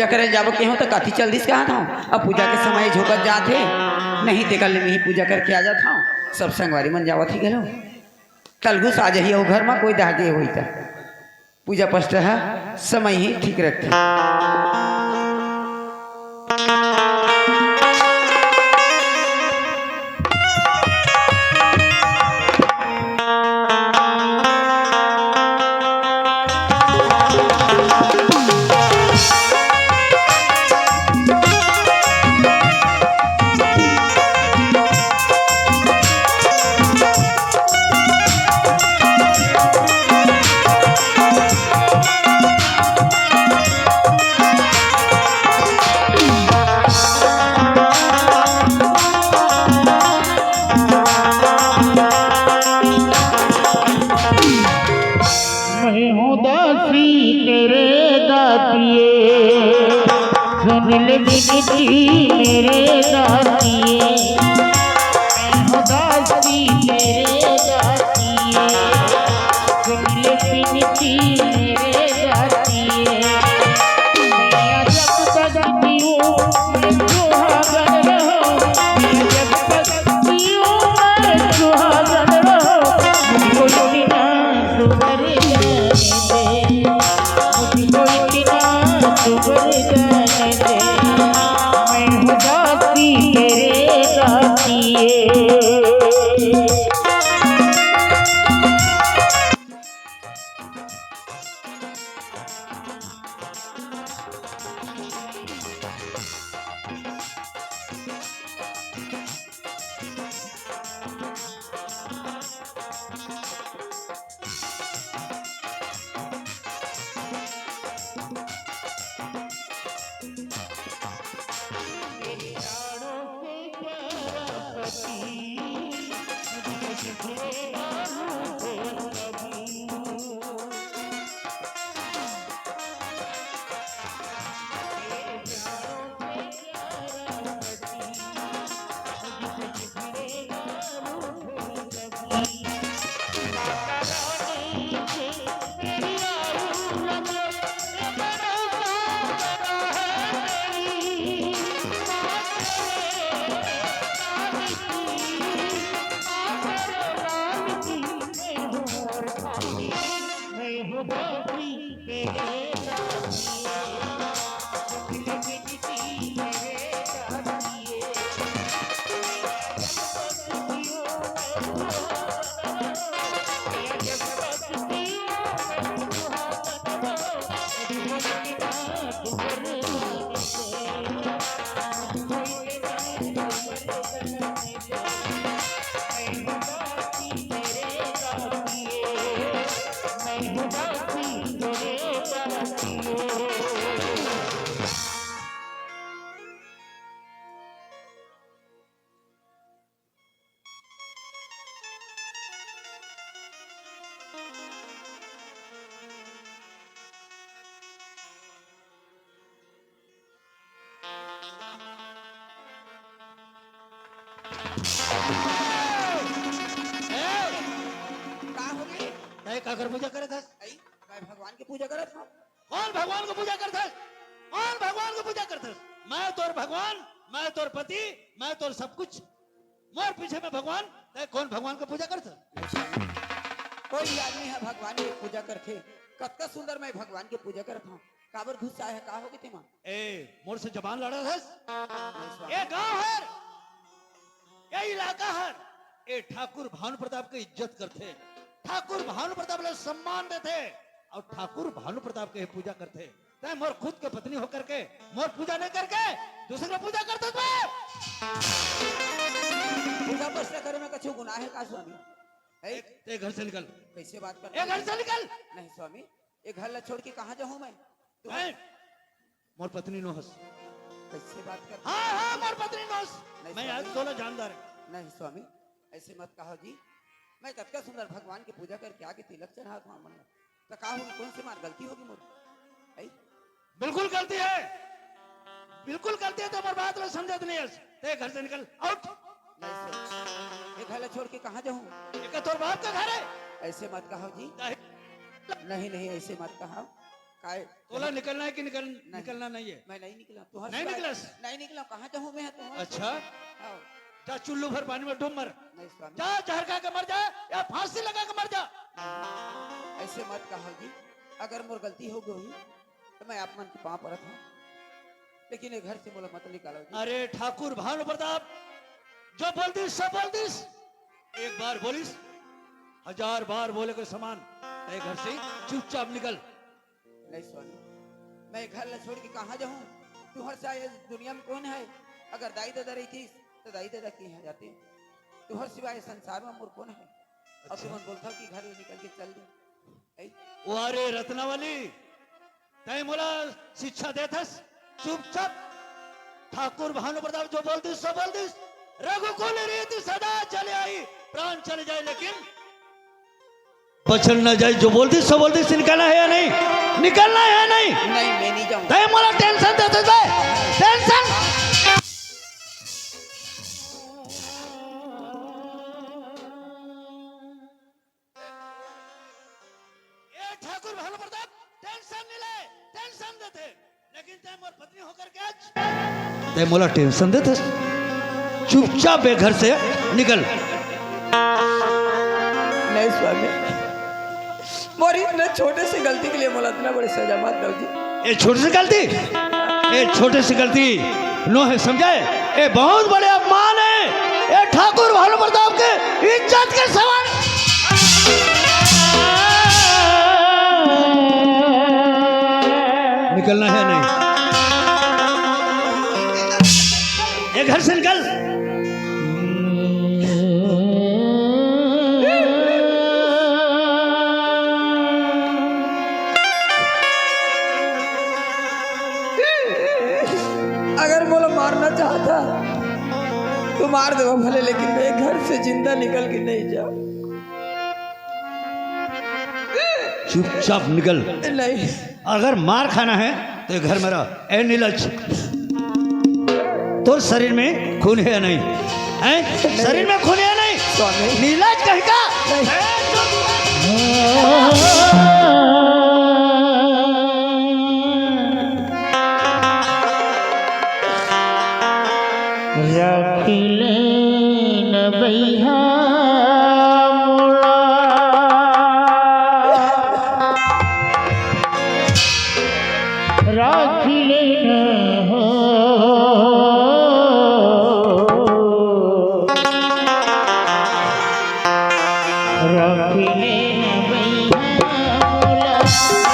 पूजा करे जाबो के हो तो काथी चल दिस कहा था। अब पूजा के समय झोकत जाते नहीं ते कल में ही पूजा करके आ जाता हूँ। सब संगवारी मन जावत ही गलो कल घुस आ जाइए वो घर में कोई दागे हुई था पूजा पस्ट है समय ही ठीक रखते। मेरे दातिए उदासी मेरे दातिए सुन ले बिनती मेरे दातिए मैं जब तक जीऊं मैं सुहागन रहूं मैं जब तक जीऊं मैं सुहागन रहूं मुझको इतना सुधर जाने दे मुझको इतना सुधर जाने दे तेरे दातिए। अगर पूजा करे था भगवान की पूजा करत हो। कौन भगवान को पूजा करता है? कौन भगवान को पूजा करता है? मैं तोर भगवान, मैं तोर पति, मैं तोर सब कुछ। मोर पीछे में भगवान, ते कौन भगवान को पूजा करता? कोई आदमी है भगवान की पूजा करके कतका सुंदर मैं भगवान की पूजा करता हूँ। काबर घुस आए है का होगी तेमा? ए मोर से जबान लड़ा है? ये गांव है, ये इलाका है, ये ठाकुर भानु प्रताप की इज्जत करते, ठाकुर भानु प्रताप ले सम्मान देते और ठाकुर भानु प्रताप के पूजा करते। तै मोर खुद के पत्नी होकर के मोर पूजा नहीं करके दूसरे पूजा करते तो पूजा पश्चा करे में कछु गुनाह है का स्वामी? ते घर से निकल। कैसे बात कर? ये घर से निकल। नहीं स्वामी, ये घर ला छोड़ के कहाँ जाऊँ मैं? मोर पत्नी नो हंस। कैसे बात कर? हाँ हाँ मोर पत्नी नो हंस। मैं आज दोनों जानदार है। नहीं स्वामी, ऐसे मत कहो जी। मैं कतका सुंदर भगवान की पूजा करके आगे तिलक चढ़ा था मन में। तो का होगी? कौन सी मार गलती होगी मोर? बिल्कुल गलती है, बिल्कुल गलती है। तो मोर बात में समझत नहीं है। ते घर से निकल आउट। ये घर छोड़ के कहाँ जाऊँ? ये तोर बाप का घर है। ऐसे मत कहो जी। नहीं नहीं ऐसे मत कहो। काय तोला निकलना है कि निकलना नहीं है? मैं नहीं निकला तू नहीं निकला? नहीं निकला कहाँ जाऊँ मैं तू अच्छा, जा चुल्लू भर पानी में डूब मर, नहीं स्वामी जा जहर खा के मर जा या फांसी लगा के मर जा। ऐसे मत कहोगी। अगर मोर गलती हो गई तो मैं आप मन के पाँव पड़त हूँ, लेकिन ये घर से मोला मत निकालोगी। अरे ठाकुर भानु प्रताप, जो बोल दिस सब बोल दिस, एक बार बोलिस 1000 बार बोले के समान। ए घर से चुपचाप निकल। नहीं स्वामी, मैं घर ल छोड़ के कहाँ जाऊँ? तुहर से आए दुनिया में कौन है? अगर दाई दादा रही थी तो दाई दादा की यहाँ जाते, तुहर सिवाय संसार में मोर कौन है? और तुम बोलता कि घर ले निकल के चल दे। वो अरे रत्नावली, तय मोला शिक्षा देथस, चुपचाप ठाकुर भानु प्रताप जो बोल दिस सब बोल दिस। रघुकुल रीति सदा चले आई, प्राण चले जाए लेकिन बचल न जाए। जो बोल दिस सब बोल दिस। निकलना है या नहीं? निकलना है या नहीं? नहीं मैं नहीं जाऊँ। तय मोला टेंशन देते थे, टेंशन। ठाकुर भानु प्रताप टेंशन नहीं ले, टेंशन देते, लेकिन तय मोर पत्नी होकर के आज तय मोला टेंशन देते। चुपचाप बेघर से निकल। नहीं स्वामी, मोरी इतने छोटे से गलती के लिए मोला इतना बड़ी सजा मत दो जी। ये छोटी सी गलती, ये छोटी सी गलती नो है समझाए, ये बहुत बड़े अपमान है। ये ठाकुर भानु प्रताप के इज्जत के सवाल। निकलना है नहीं? ये घर से निकल। अगर मोला मारना चाहता तो मार दो भले, लेकिन मैं घर से जिंदा निकल के नहीं जाऊँ। चुपचाप निकल। नहीं, अगर मार खाना है तो घर में रह। ए नीलज, तो शरीर में खून है या नहीं? है शरीर में खून है या नहीं? स्वामी नीलज कहीं का? रखिले न बैहा राखिले न हो राखिले न बैहा मोला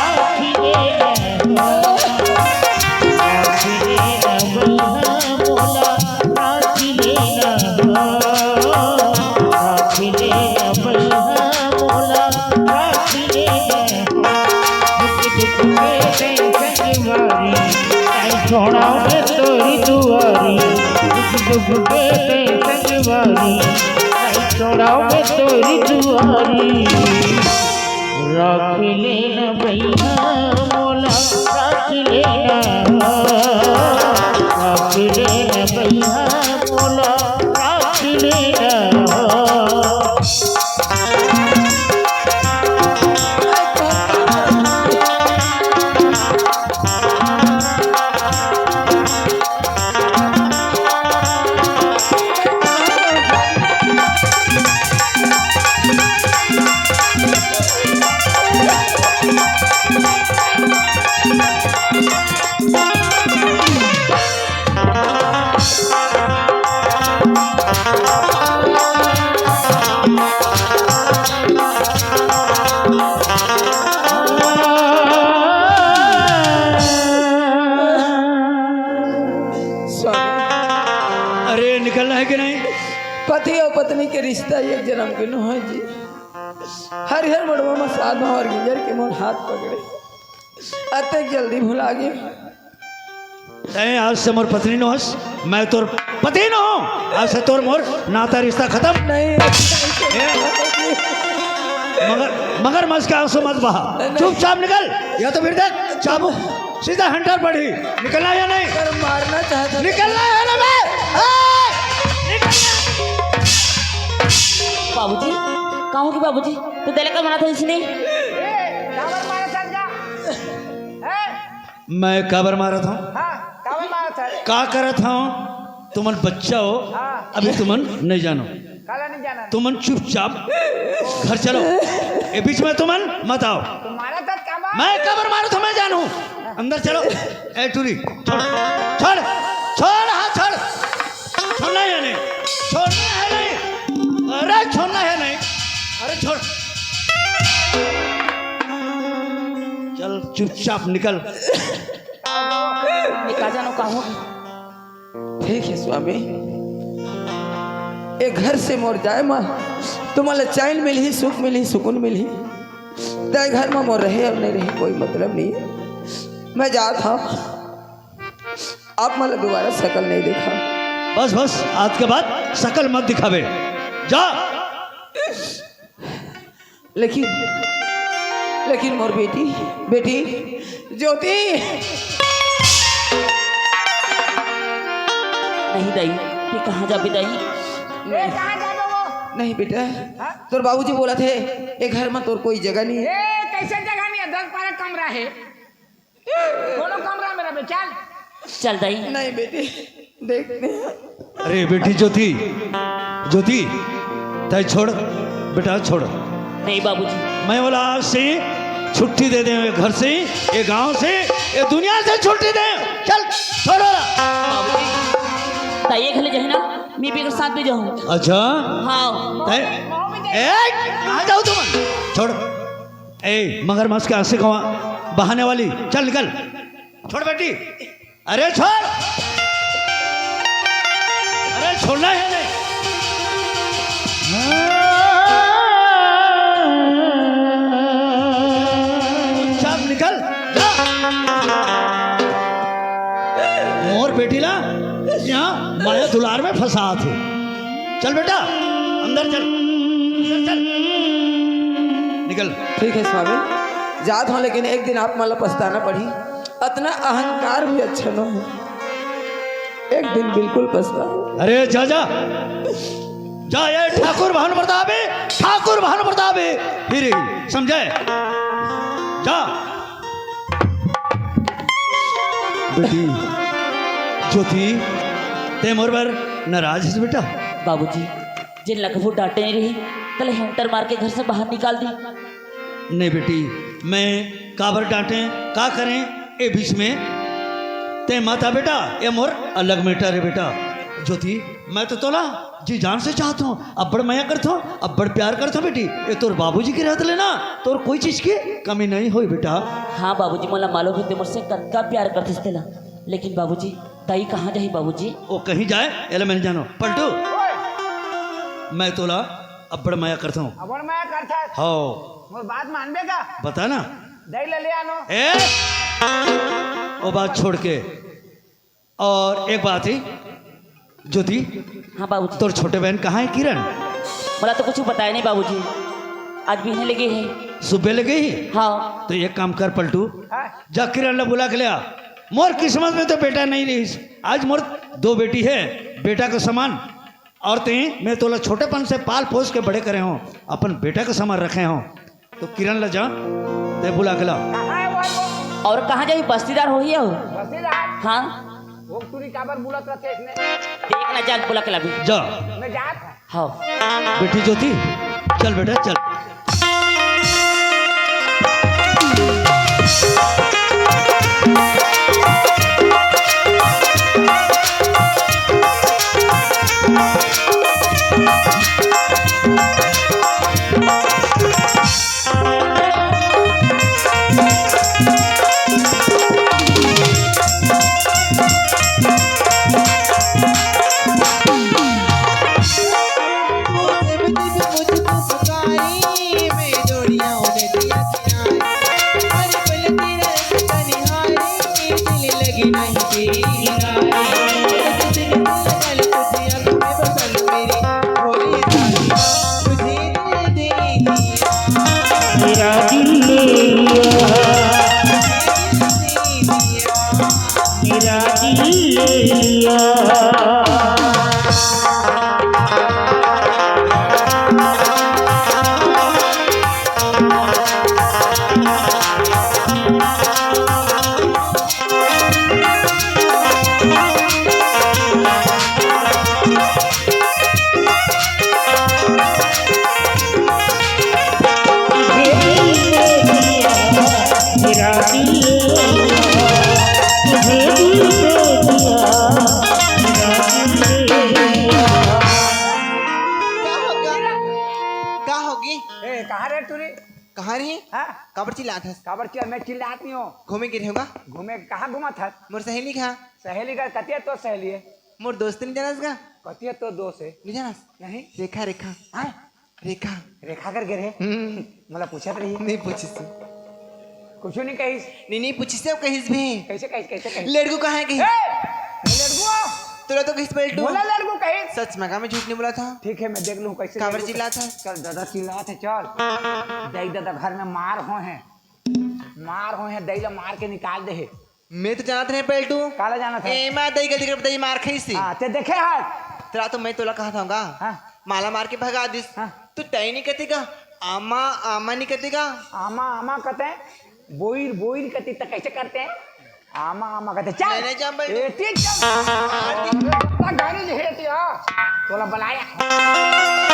राखिले न हो राखिले न बैहा मोला राखिले न हो राखिले न बैहा मोला राखिले न छोड़ा में तोरी दुआरी, दुख के संगवारी, छोड़ा में तोरी दुआरी। राख लेना भैया मोला राख लेना, राख लेना भैया मोला राख लेना। पति और पत्नी के रिश्ता एक जन्म के नो है जी। हरिहर मड़वा में साध और गिंजर के मोर हाथ पकड़े अतक जल्दी भुला गए। आज से मोर पत्नी नो हस, मैं तोर पति न हूँ। आज से तोर मोर नाता रिश्ता खत्म। नहीं मगर मस के आंसू मत बहा, चुपचाप निकल, या तो फिर देख चाबू सीधा हंटर पड़ी। निकलना या नहीं? कर मारना चाहता, निकलना है ना? मैं बाबूजी कहूँ कि बाबूजी तो दिल का मना था इसने मैं काबर मारा था हाँ काबर मारा था रे का करत हूँ तुमन बच्चा हो हाँ। अभी तुमन नहीं जानो काला नहीं जाना तुमन चुपचाप घर चलो ये बीच में तुमन मत आओ तुम्हारा था काबर मैं काबर मारू तो मैं जानू अंदर चलो ए टूरी छोड़ छोड़ छोड़ हाँ छोड़ छोड़ना है नहीं छोड़ना है नहीं अरे छोड़ना है नहीं अरे छोड़ चल चुपचाप निकल मैं का जानो कहूँ ठीक है स्वामी एक घर से मोर जाए माँ तुम्हारे चैन मिली सुख मिली सुकून मिली तय घर में मोर रहे और नहीं रहे कोई मतलब नहीं है मैं जाता हूँ आप मतलब दोबारा शकल नहीं देखा बस बस आज के बाद शकल मत दिखावे जा लेकिन मोर बेटी ज्योति नहीं दाई ये कहाँ जा दाई ए कहाँ जाबो वो नहीं बेटा तोर बाबूजी बोला थे ये घर में तोर कोई जगह नहीं है ए कैसे जगह नहीं है 10-12 कमरा है दोनों कमरा मेरा बे चल चल दाई नहीं बेटी देखते हैं अरे बेटी ज्योति ज्योति तय छोड़ बेटा छोड़ नहीं बाबूजी मैं बोला आज से छुट्टी दे दें घर से ये गांव से ये दुनिया से छुट्टी दे चल छोड़ो ताई खेले जाए ना मैं भी साथ में जाऊँ अच्छा हाँ तय कहाँ जाओ तुम छोड़ ए मगरमच्छ के आंसू कहाँ बहाने वाली चल निकल छोड़ बेटी अरे छोड़ अरे छोड़ना है नहीं चल निकल जा मोर बेटी ना यहाँ माया दुलार में फंसा थे चल बेटा अंदर चल अंदर चल निकल ठीक है स्वामी जात हूँ लेकिन एक दिन आप मतलब पछताना पड़ी इतना अहंकार भी अच्छा न हो एक दिन बिल्कुल पछता अरे जा जा जा ये ठाकुर भानु प्रताप है ठाकुर भानु प्रताप है फिर समझे जा बेटी ज्योति ते मोर पर नाराज है बेटा बाबूजी जिन लखफू डांटे नहीं रही कल हेंटर मार के घर से बाहर निकाल दी नहीं बेटी मैं काबर डांटे का करें ए बीच में ते माता बेटा ये मोर अलग मैटर है बेटा ज्योति मैं तो तोला जी जान से चाहता हूँ अब बड़ माया करता हूँ अब बड़ प्यार करता हूँ बेटी ये तोर बाबूजी की रहते लेना तोर कोई चीज की कमी नहीं हुई बेटा हाँ बाबूजी मला मालूम है मुझसे कत्का प्यार करते थे ला लेकिन बाबूजी ताई कहाँ जाही बाबूजी वो कहीं जाए एला मैंने जानो पलटू मैं तोला अब बड़ माया करता हूँ अब मैं करता है हाँ मोर बात मानबे का बता ना दही ले आनो ए वो बात छोड़ के और एक बात है ज्योति हाँ बाबूजी तोर छोटे बहन कहाँ है किरण मला तो कुछ बताया नहीं बाबूजी आज भी लगे है सुबह लगे ही हाँ तो एक काम कर पलटू हाँ जा किरण ने बुला के लिया मोर किस्मत में तो बेटा नहीं रही आज मोर 2 बेटी है बेटा का समान और ते मैं तोला छोटेपन से पाल पोस के बड़े करे हों अपन बेटा का समान रखे हों तो किरण ला जा ते बुला के ला कहाँ है वो और कहाँ जाही बस्तीदार हो ही हो बस्तीदार हाँ वो तुरी काबर बुलत रहते इसने देखना जाग बुला के लाभी जा मैं जात है हाँ बेटी ज्योति चल बेटा चल मेरा दिल ले लिया मेरा दिल ले लिया कहाँ रही हाँ काबर चिल्लात हस काबर चिल्ला मैं चिल्लाती हूँ घूमे गिरे होगा घूमे कहाँ घुमा था मोर सहेली कहाँ सहेली का कतिया तो सहेली है मोर दोस्त नहीं जानस का कतिया तो दोस्त है नहीं जानस नहीं रेखा रेखा हाँ रेखा रेखा कर गिरे मतलब पूछत रही नहीं पूछिस कुछ नहीं कही नहीं पूछिस अब कहिस भी कैसे कही कैसे कही लड़को कहाँ है कहीं लड़को तुला तो कहिस पलटू बोला लड़को कही सच में कहा मैं झूठ नहीं बोला था ठीक है मैं देख लूँ कैसे काबर लड़को- चिल्ला था चल दादा चिल्लाते चल दई दादा घर में मार हो हैं दई ला मार के निकाल दे है मैं तो जानत नहीं पलटू काला जाना था ए मैं दही गलती कर दही मार खाई सी हाँ ते देखे हाथ तेरा तो मैं तोला कहा था हाँ माला मार के भगा दिस हाँ। तू तय नहीं कतेगा आमा आमा नहीं कतेगा आमा आमा कहते हैं बोईर बोईर कहती तो कैसे करते हैं आमा आमा कहते चल नहीं, नहीं, चल भाई। एती चल गाड़ी ले हेती हां तोला बुलाया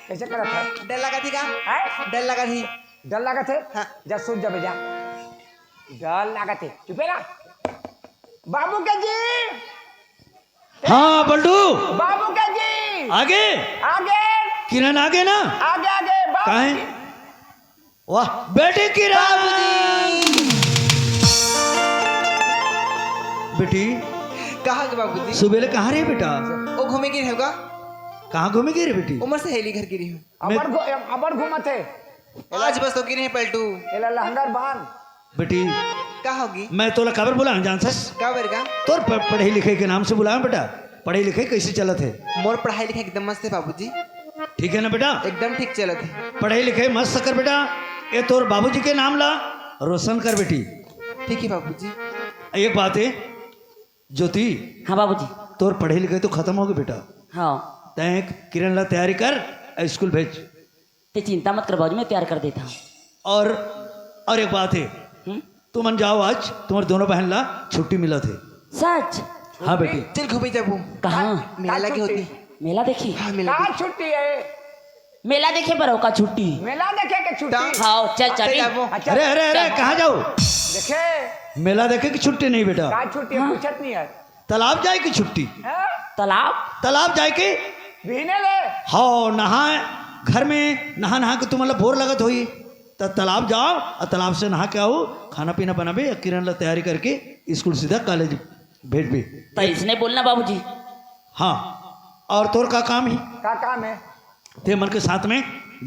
कैसे करा था डर लगा थी का हैं डर लगा थी डर लगा थे हाँ। जा सुन जा बेजा डर लगा थे चुपे ना बाबू के जी हाँ बल्टू बाबू के जी आगे आगे किरण आगे ना आगे आगे बाबू कहाँ है वाह बेटे किरण बेटी कहा के बाबूजी सुबेरे कहाँ रहे बेटा वो घूमे गिरे होगा कहाँ घूमेगी रे बेटी उमर सहेली घर गिरी हूँ अबर घुमा थे आज बस तो गिरे हैं पलटू एला लहंगर बांध बेटी कहा होगी मैं तोला खबर बोला जानसस का बरगा तोर पढ़े लिखे के नाम से बुलाया बेटा पढ़े लिखे कैसे चलत है मोर पढ़ाई लिखाई एकदम मस्त है बाबूजी ठीक है ना बेटा एकदम ठीक चलत है पढ़े लिखे मस्त कर बेटा ये तोर बाबूजी के नाम ला रोशन कर बेटी ठीक है बाबूजी एक बात है ज्योति हाँ बाबूजी तोर पढ़े लिखे तो खत्म हो गए बेटा हाँ तय किरण ला तैयारी कर स्कूल भेज ते चिंता मत कर बाबूजी मैं तैयार कर देता हूँ और एक बात है तुम मन जाओ आज तुम्हारे दोनों बहन ला छुट्टी मिला थे सच हाँ बेटी चल घूमे जाबू कहाँ मेला लगी होती मेला देखी हाँ मेला का छुट्टी है मेला देखे पर होगा छुट्टी मेला देखे के छुट्टी हाँ चल चल जाबू अच्छा अरे अरे अरे कहाँ जाओ देखे मेला देखे कि छुट्टी नहीं बेटा का छुट्टी है पूछत नहीं है तालाब जाए की छुट्टी हैं? तालाब जाए के भीने ले हाँ नहाए घर में नहा नहा के तुम्हारा बोर लगत होई तो तालाब जाओ और तालाब से नहा के आओ खाना पीना बनाबे किरण ला तैयारी करके स्कूल सीधा कॉलेज भेज भी तो इसने बोलना बाबूजी हाँ और तोर का काम ही का काम है ते मन के साथ में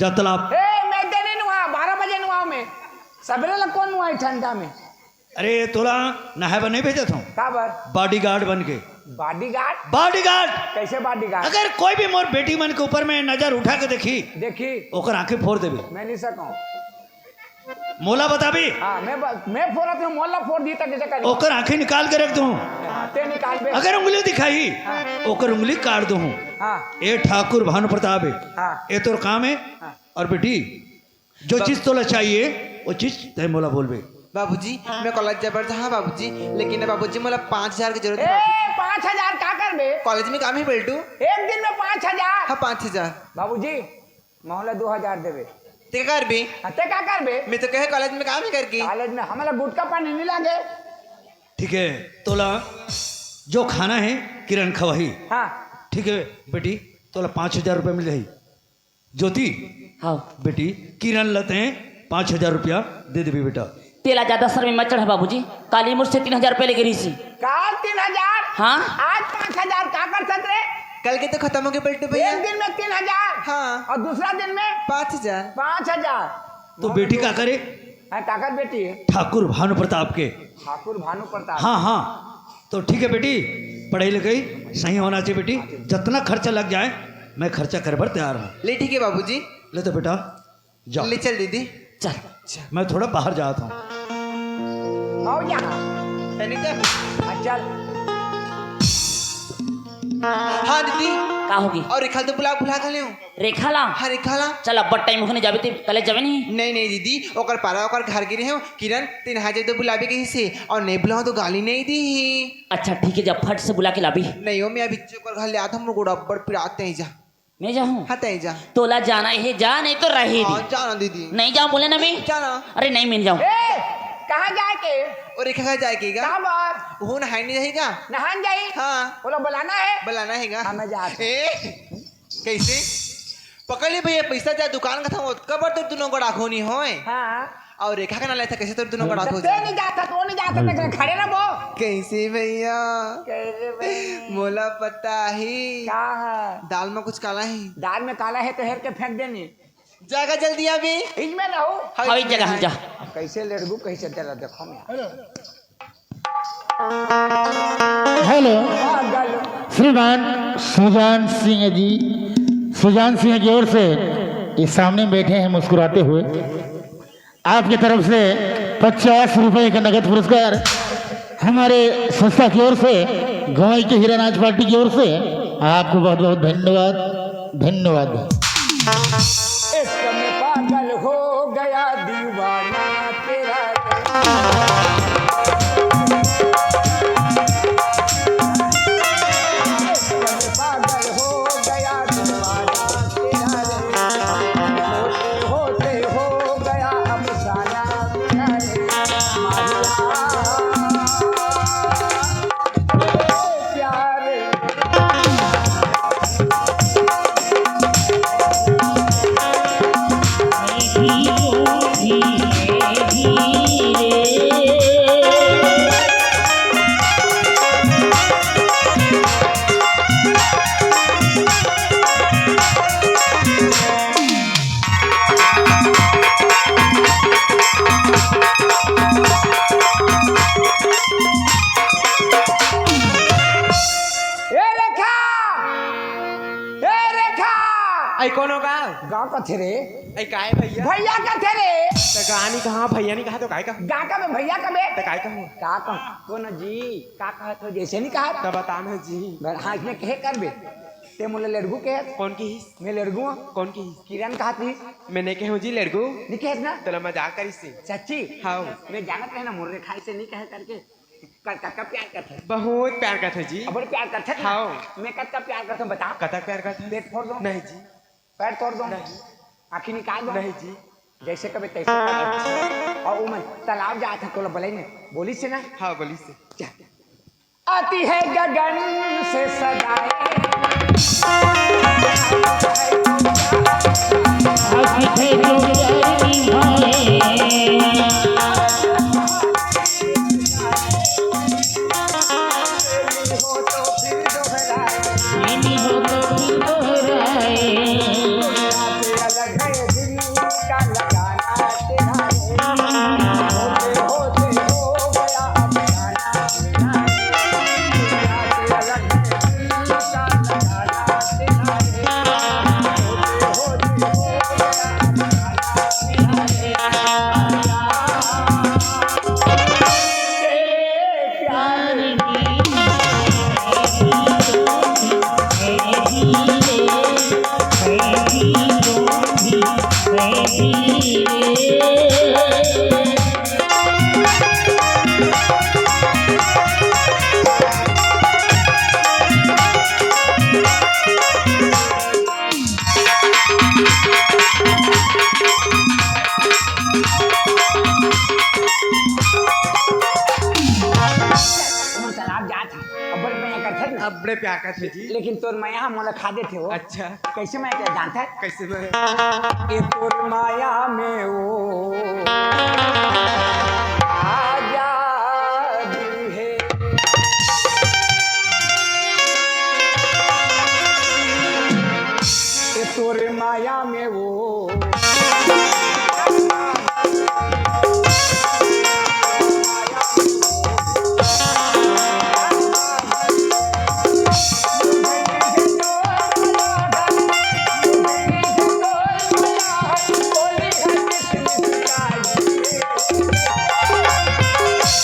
जा तालाब ए मैं देने नुआ 12 बजे नुआ में सबरे ला कौन नुआ ठंडा में अरे तोला नहाए नहीं भेजा था का बर बॉडीगार्ड बन के बॉडीगार्ड कैसे बॉडीगार्ड अगर कोई भी मोर बेटी मन के ऊपर में नजर उठा के देखी देखी ओकर आंखें फोड़ देबे मैं नहीं सकूं मोला बताबी हाँ मैं फोड़त हूँ मोहल्ला फोड़ दी तक कैसे करी ओकर आंखें निकाल के रख दूं ते निकाल बे अगर उंगली दिखाई हाँ। ओकर उंगली काट दूं हाँ ए ठाकुर भानु प्रताप है हाँ ये तोर काम है हाँ। और बेटी जो चीज तोला चाहिए वो चीज तय मोला बोलबे बाबूजी मैं कॉलेज जाबर था हाँ बाबूजी लेकिन बाबूजी मला 5,000 की जरूरत ए है 5,000 का कर बे कॉलेज में काम है पलटू एक दिन में 5,000 हाँ 5,000 बाबूजी मोहल्ला 2,000 देवे ते कर भी हते का कर बे मैं तो कहे कॉलेज में काम ही करके कॉलेज में हमारा गुटका पानी नहीं लागे ठीक है तोला जो खाना है किरण खवाही हाँ ठीक है बेटी तोला 5,000 रुपये मिल जाही ज्योति हाँ बेटी किरण लते 5,000 रुपया दे देवी बेटा तेला ज्यादा सर में मत चढ़ा बाबूजी काली मुझसे 3,000 रुपये लेके रही सी काल 3,000 हाँ आज 5,000 का कर सकते रे कल के तो खत्म हो गए पलटू भैया एक दिन में 3,000 हाँ और दूसरा दिन में 5,000 5,000 तो बेटी का करे काकर बेटी है ठाकुर भानु प्रताप के ठाकुर भानु प्रताप हाँ हाँ तो ठीक है बेटी पढ़ाई लिखाई सही होना चाहिए बेटी जितना खर्चा लग जाए मैं खर्चा कर भर तैयार हूँ ले ठीक है बाबूजी ले तो बेटा जाओ ले चल दीदी चल मैं थोड़ा बाहर जाता हूँ आओ यहाँ चल हाँ दीदी का होगी और रेखा तो बुला कर ले रेखा ला हाँ रेखा ला चल अब टाइम होने जाबे ते कॉलेज जाबे नहीं नहीं नहीं दीदी ओकर पारा ओकर घर गिरे हो किरण 3,000 तो बुलाबे कहीं से और नहीं बुलाओ तो गाली नहीं दी अच्छा ठीक है जब फट से बुला के लाबी नहीं हो मैं अभी ओकर घर ले आता हूँ गोड़ा बड़ पिराते हैं जा मैं जाऊँ? हाँ तय जा। तोला जाना है जा, नहीं तो रहे हाँ दी। जाना दीदी। नहीं जाऊँ बोले ना मैं। जाना। अरे नहीं मैं जाऊँ। ए कहाँ जाए के और रेखा कहाँ जाएगा? कहाँ बात वो नहाई नहीं रहेगा। नहान जाई हाँ बोलो बुलाना है बुलाना हैगा। हाँ, मैं जात हूँ। कैसे पकड़ ले भैया पैसा जा दुकान का था कब तो दोनों को राखो नहीं होए। हाँ और रेखा का ना लेता कैसे तो दोनों को तो राखो ते नहीं जाता तो नहीं जाता लेकिन खड़े ना वो कैसे भैया कैसे भाई मोला पता ही क्या है दाल में कुछ काला है। दाल में काला है तो हेर के फेंक देनी जाएगा जल्दी अभी। इसमें ना हो हाँ इस जगह हम जा। कैसे लड़बू कैसे तेरा देखो मैं हेलो पागल श्रीमान सुजान सिंह जी, सुजान सिंह की ओर से इस सामने बैठे हैं मुस्कुराते हुए। आपकी तरफ से 50 रुपए का नगद पुरस्कार हमारे संस्था की ओर से, गवाई के हीरानाज पार्टी की ओर से आपको बहुत बहुत धन्यवाद धन्यवाद। इस समय पागल हो गया दीवाना तेरा इस समय पागल हो गया दीवाना तेरा होते होते हो गया अफसाना तेरा प्यार आई कौन होगा? गाँव का थे रे आई काय भैया? भैया का थे रे तो कहानी कहाँ भैया नहीं कहा तो काय कहा? गाँव का में भैया का में तो काय कहा? का कहा कौन जी का कहा तो जैसे नहीं कहा तो बताना जी। हाँ इसमें कहे कर बे ते मुले लड़गू के कौन की हिस? मैं लड़गू हूँ कौन की हिस? किरण कहा थी मैंने कहे जी लड़को नहीं कहे ना तो मजाक करी से। सच्ची हाँ मैं जानत रहे ना मुर्रे खाई से नहीं कहे करके का प्यार करते बहुत प्यार करते जी। अब प्यार करते ना हाँ। मैं कब प्यार करता हूँ बता कतक प्यार करते? पेट फोड़ दो नहीं जी। पैर तोड़ दो नहीं। आँखी निकाल दो नहीं जी। जैसे कभी तैसे कर। और वो मैं तालाब जाता तो बोले ने बोली से ना हाँ बोली से। आती है गगन से सदाएं हो तो फिर दोहराए अलग है दिल का लगाना तेरा होते होते हो गया अफसाना अलग है दिल का लगाना तेरा होते होते हो गया अब बड़े प्यार करते जी। लेकिन तोर माया मोला खा देते हो अच्छा कैसे मैं क्या जानता है कैसे मैं? ये तोर माया में वो आजादी है ये तोर माया में वो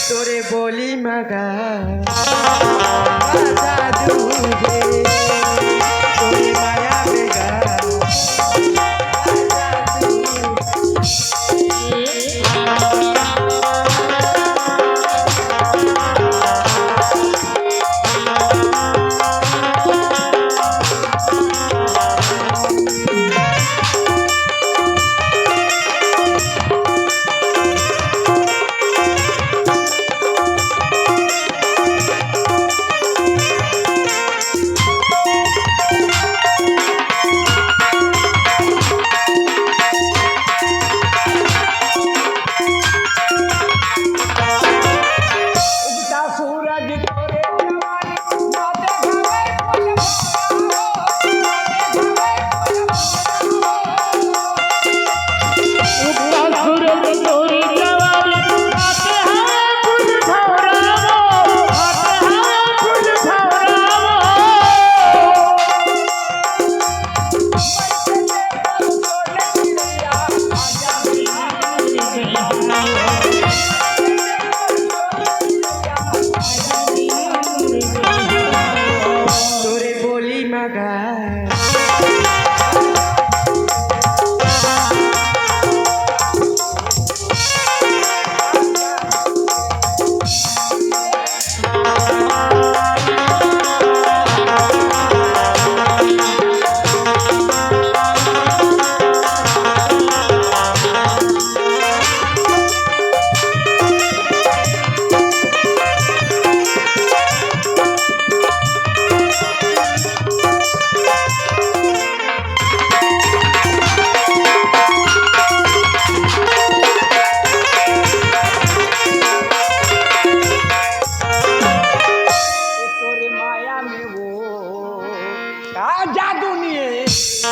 तोरे बोली मगा जादू है तोरे माया में गा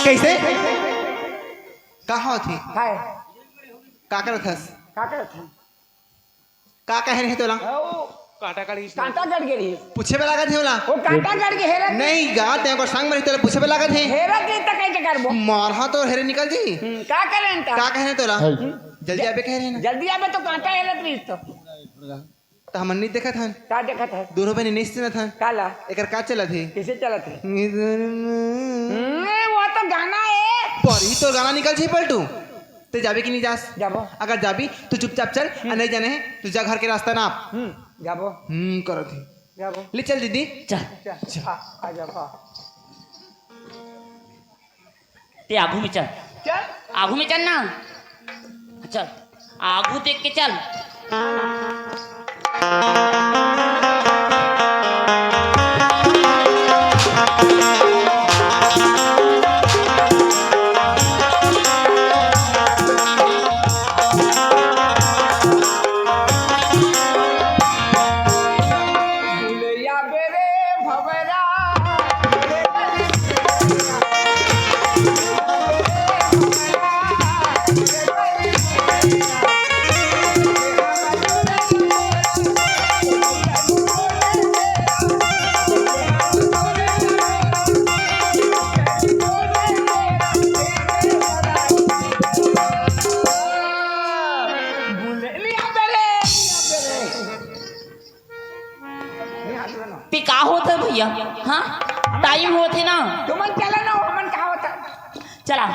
कैसे कहाँ थी हाय का करत हस का करत हन का कह रहे तोला कांटा कट गेली पूछे पे लागत है ओला वो कांटा कट के हेरा नहीं गा ते को संग में तोला पूछे पे लागत है हेरा के त कैसे करबो मारहा तो हेरे निकल जी का करें त का कह रहे तोला है। जल्दी आबे कह रहे ना जल्दी आबे तो कांटा हेरत रही तो तो हमन नहीं देखा था का देखत है दोनों बहन निश्चित था काला एकर का चला थे किसे चलत है वो तो गाना है पर ही तो गाना निकल छी पलटू ते जाबे कि नहीं जास जाबो अगर जाबी तो चुपचाप चल और नहीं जाने है तो जा घर के रास्ता ना आप जाबो करो थी जाबो ले चल दीदी चल आ जाबो ते आगू में चल चल आगू में चल ना चल आगू देख के चल भूलिया बेरे भवरा ते का होत है भैया हाँ टाइम होते ना तुमन चला ना हमन का होता चला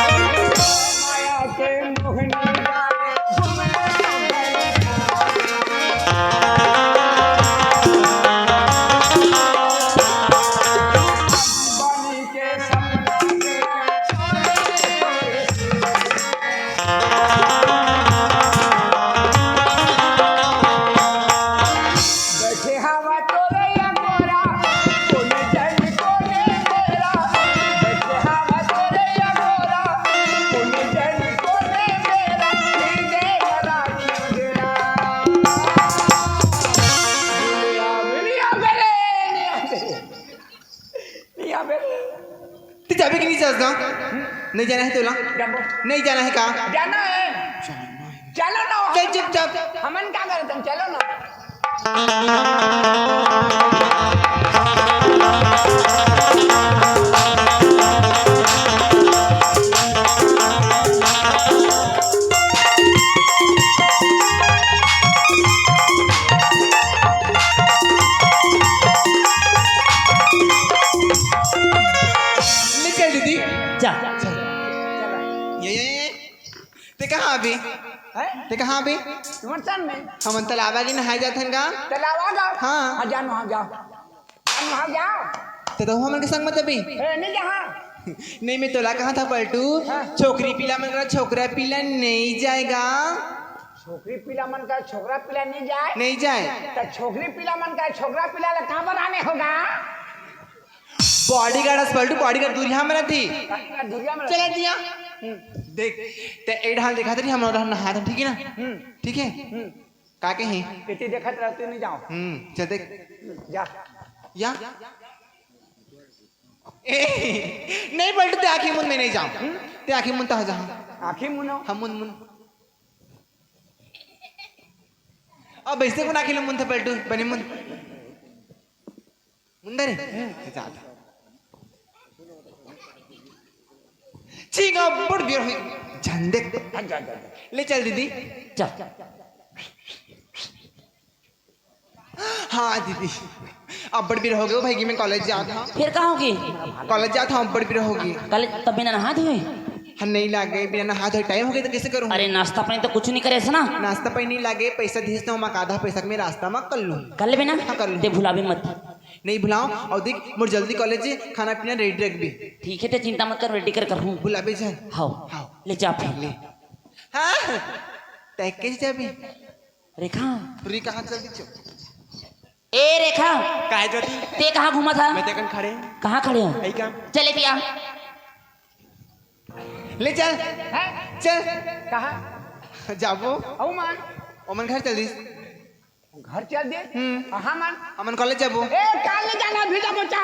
माया के मोहनी बनी के बैठे हवा तोरे या गोरा कोने जन कोने मेरा बैठे हवा तोरे या गोरा कोने जन कोने मेरा दे रानी गया दुनिया मेरे निया मेरे ते जाबे कि नहीं जास गा नहीं जाना है तोला जब नहीं जाना है का जाना है चलो ना चल चुपचाप हमन क्या करे तुम चलो ना ले चल दीदी जा ये ते कहाँ अभी है ते कहाँ अभी तुम सन में हम तालाब की नहाए जाथन का चलावा जाओ हाँ। जानो हाँ जाओ जानो हाँ जाओ ते तो हमन के संग मत अभी ए नहीं जहाँ नहीं मैं तोला कहाँ था पलटू छोकरी पीला मन करा छोकरा पीला नहीं जाएगा छोकरी पीला मन का छोकरा पीला नहीं जाए नहीं जाए तो छोकरी पीला मन का छोकरा पीला ला कहाँ बनाने होगा बॉडी गार्ड पलटू बॉडी गार्ड दूरिया में थी दुनिया में चला दिया देख ते एड हाल देखा तरी हम नहा था ठीक है ना ठीक है का के हैं कितनी देखत रहते नहीं जाओ चल देख जा या ए नहीं पलटू ते आखी मुन में नहीं जाऊं ते आखी मुन तो जहाँ आखिर मुनो हम मुन मुन अब ऐसे को नाखिलो मुन थे पलटू बनी मुन मुंदरे जाता ठीक है बड़ बियर हुई झंडे ले चल दीदी चल हाँ दीदी अब बड़ बियर हो गए भाई कि मैं कॉलेज जा था फिर कहाँ होगी कॉलेज जा था अब बड़ बियर होगी कल तब बिना नहा धोए हम नहीं लागे बिना हाथ टाइम हो गया तो कैसे करूँ अरे नाश्ता पानी तो कुछ नहीं करे ऐसा ना नाश्ता पानी नहीं लागे पैसा दीस ना मैं आधा पैसा में रास्ता में कर लूँ कर ले बिना हाँ, कर लूँ। ते भुलावे मत नहीं भुलाओ और देख मोर जल्दी कॉलेज खाना पीना रेडी रख भी ठीक है ते चिंता मत कर रेडी कर हूँ बुलाबे जाए हाओ हाओ ले जा फिर हाँ तय कैसे जाबी रेखा पूरी कहाँ चल दी चो ए रेखा काहे जोती ते कहाँ घूमा था मैं तेकन खड़े कहाँ खड़े हो आई काम चले पिया ले चल है चल कहा जाबो औ मान ओमन घर चल दी घर चल दे कहाँ मान अमन कॉलेज जाबो ए काल नहीं जाना भेजा बचा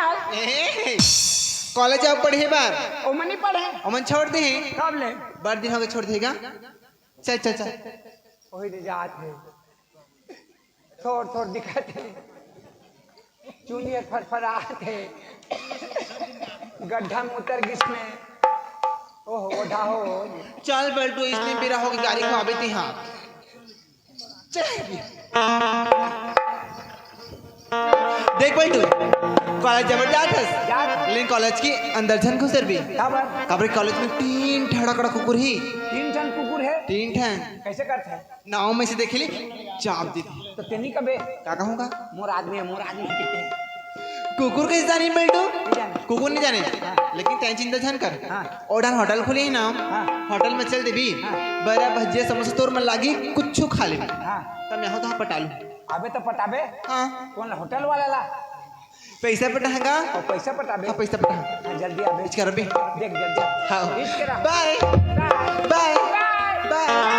कॉलेज जाओ पढ़े बार ओ मनी पढ़े अमन छोड़ दे कब ले बार दिन हो गए छोड़ देगा चल चल चल ओही दे जात है थोड़ थोड़ दिखत है चूलिए फरफरात है गड्ढा में उतर गिस में ओहो ओढ़ा हो चल बल्टू इसने मेरा हो गई गाड़ी को आबे थी हाँ चल देख बल्टू कॉलेज जबरदस्त है लेकिन कॉलेज के अंदर झन घुसर भी कब्र कॉलेज में 3 ठड़ा कुकुर ही 3 जन कुकुर है 3 ठन कैसे करते हैं नाव में से देख ली चाप दी थी तो तेनी कबे क्या कहूँगा मोर आदमी कितने कुकुर कैसे जानी बल्टू कुकुर नहीं जाने लेकिन तय चिंता झन कर ओढ़ान होटल खुली है ना होटल में चल देवी बड़ा भजिया समोसा तोर में लागी कुछ खा ले तब मैं तो पटालू अबे तो पटाबे हाँ कौन ला होटल वाला ला पैसा पटाएगा और पैसा पटाबे हाँ पैसा पटा हाँ, जल्दी आबे कर भी देख जल्दी हाँ इश्क रहा। Bye bye bye bye bye